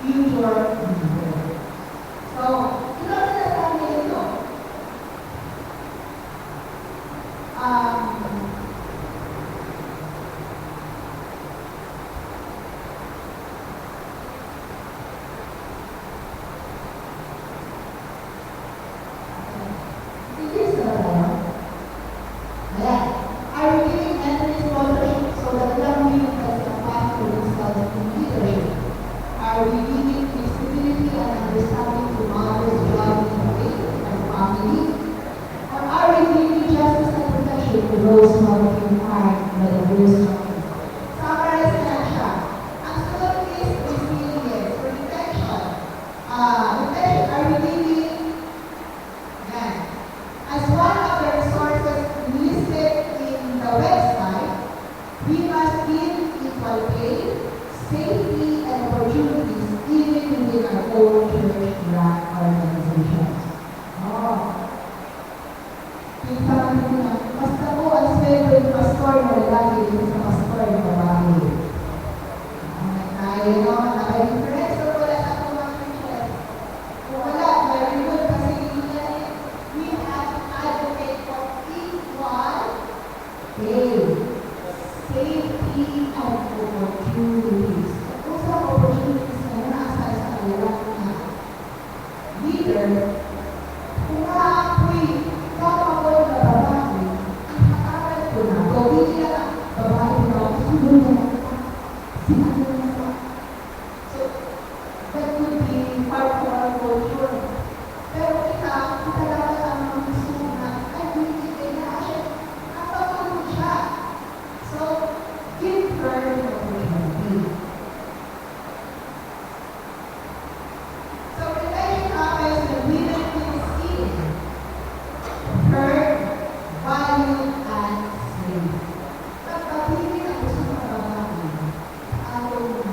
future leader. So, ito ang sinasabi nito. Are we giving visibility and understanding to mothers joining the faith and family? Or are we giving justice and protection to those who are being harmed by the worst of it? Summarize na lang siya. Ang sunod is resilience, protection. Protection, are we giving? Yan. As one of the resources listed in the website, we must give equal pay, safety, and opportunities even within our own church-run organizations. Pinsaman ko na, basta po ang sweldo yung pastor na lalaki dito sa pastor na babae. Kaya no, naka-difference o wala sa mga churches. Kung wala, very good kasi we have to advocate for equal pay, safety, and opportunities. Kung sa opportunities na nasa sa kanilang leader, kung maapoy, kapapol na babae, ang makaral ko na, gawin nila babae na sunod na sinabi na sa. So, that would be part of our culture. Pero kita dapat ang mga gusto na, ay, hindi kaya siya, napapagod siya. So, give her the opportunity. So, protection happens when women feel seen, heard, valued, and safe. Pagpapili ang gusto ng babae sa atong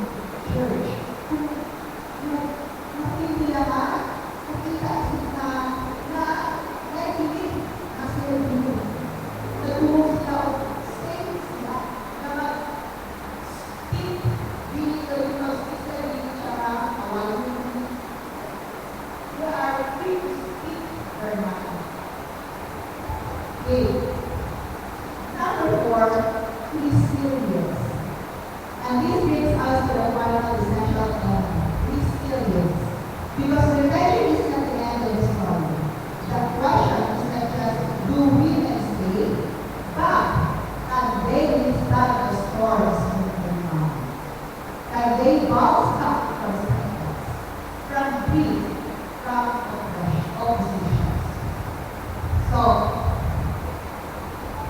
church, makikita ka, nakita na naikinig na sila dito. Nagulong sila o safe sila na mag-speak dito because especially siya awalin. We are free to speak our mind. Okay. Number 4, resilience. And this brings us to the final essential element, resilience. Because protection is not the end of the story. The question is not just do women stay, but can they withstand the storms when they come? Can they bounce back from setbacks, from grief, from oppositions? So,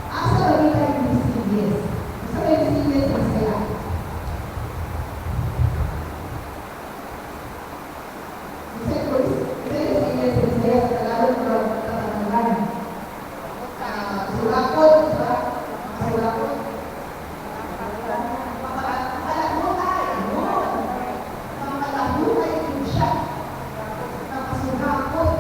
asa ba kita yung resilience? Gusto ko yung resilience ng sila. Gusto ko yung resilience ng sila sa tagalog ng katangalan. Sulakot, sulakot. Mapalabuhay, no? Mapalabuhay din siya. Mapasugakot.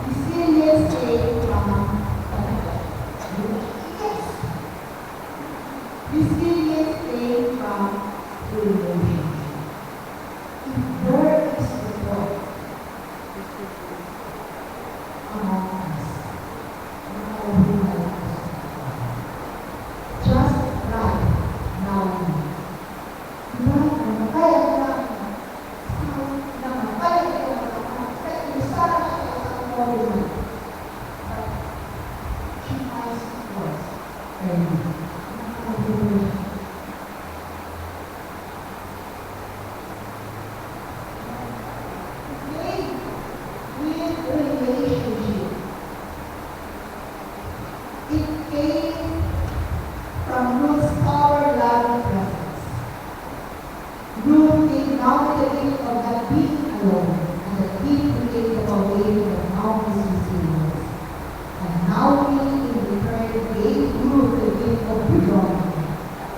Resilience came from yes. Resilience came from relationship. If there is support among us, just right now. It came from Ruth's power-loving presence. Ruth did not the gift of that being alone, and the gift created a way for countless resilience. And Naomi in return gave Ruth the gift of belonging,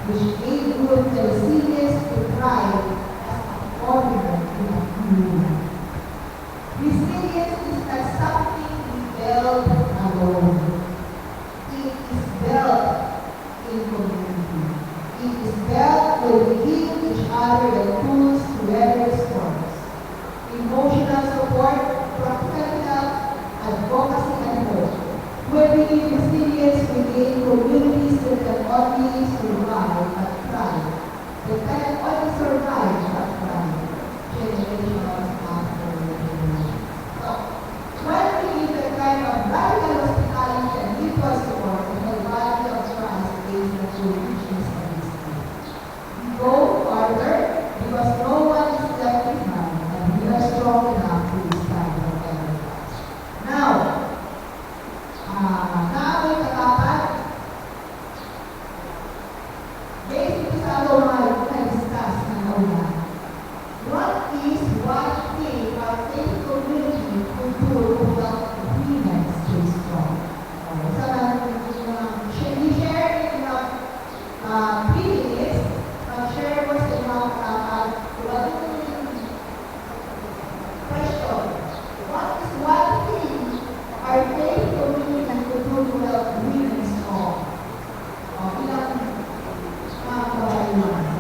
which gave Ruth the resilience to thrive as a foreigner in a new land. Resilience is not something we build alone. It is built in will we give each other the tools to weather storms. Emotional support, practical help, advocacy, and hope. When we give resilience within communities that can only survive but thrive. They can only survive but thrive. Generations after generations. So, when we give the kind of radical hospitality and mutual support, the body of Christ is the true richness of His life. We go farther because no one is left behind, and we are strong enough to stand forever. Now ay katapat. Based sa mga na-discuss na nauna, what is one thing our faith community could do to help women stay strong? We share in the 3 minutes, share mo sa mga katapat. Question. What is one thing our faith community could do to help women strong? Ilang mga kabayan.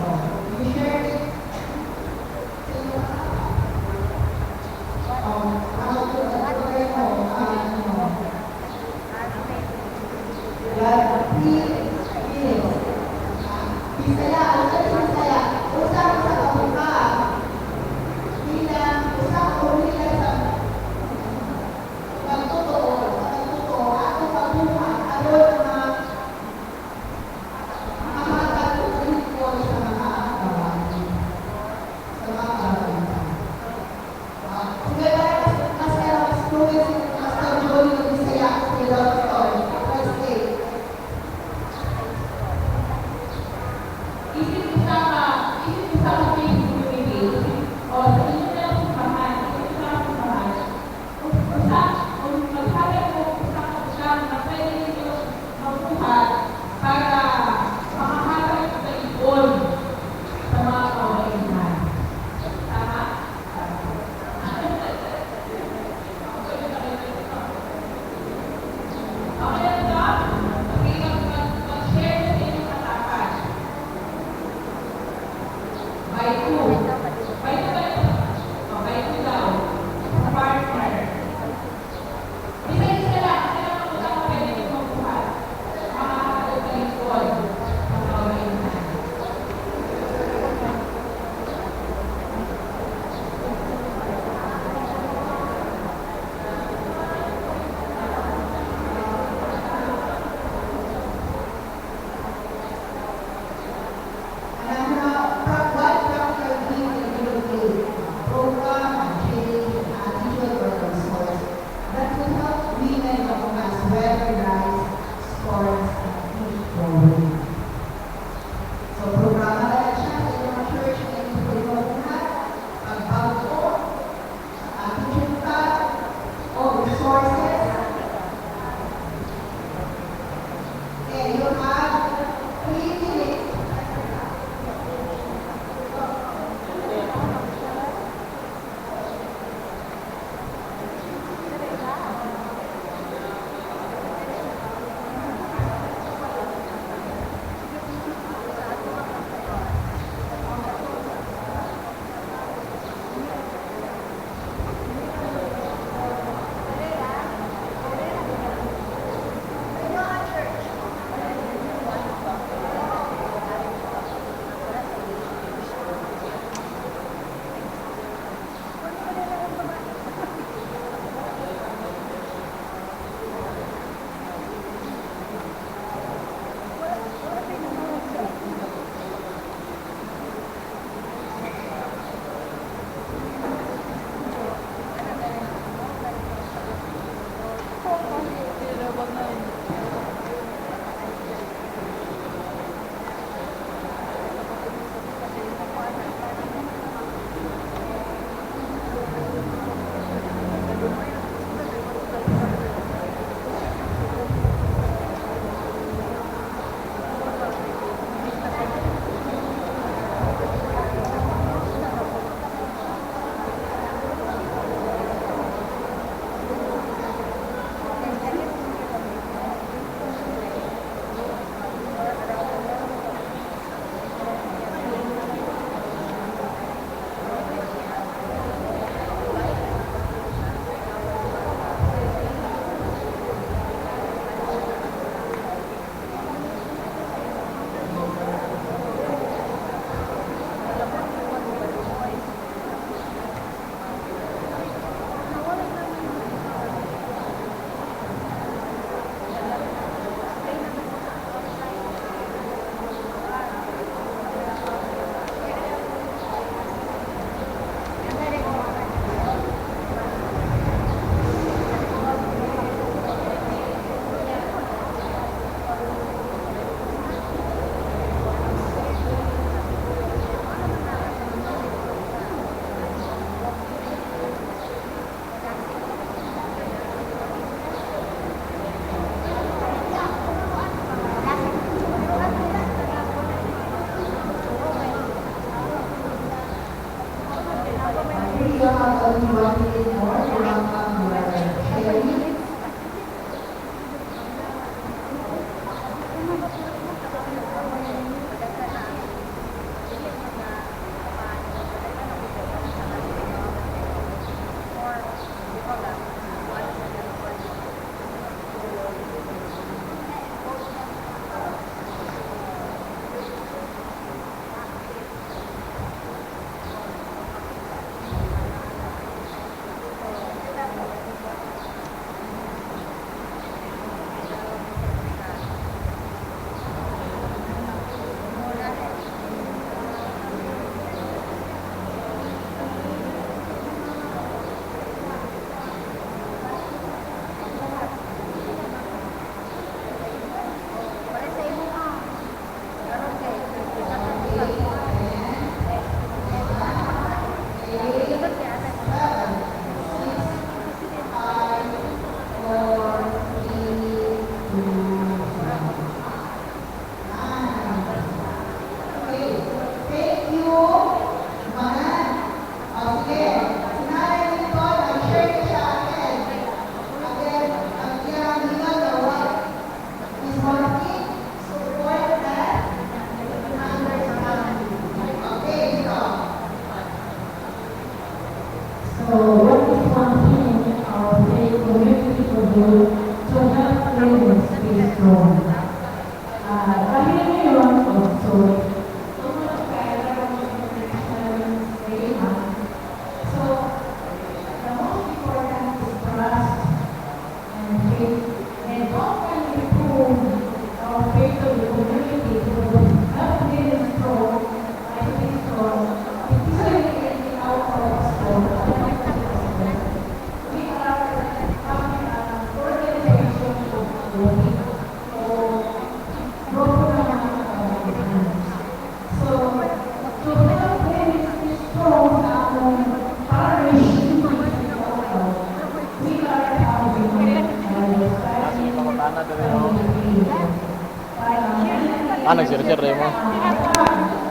Ah, nag-share-share rin mo.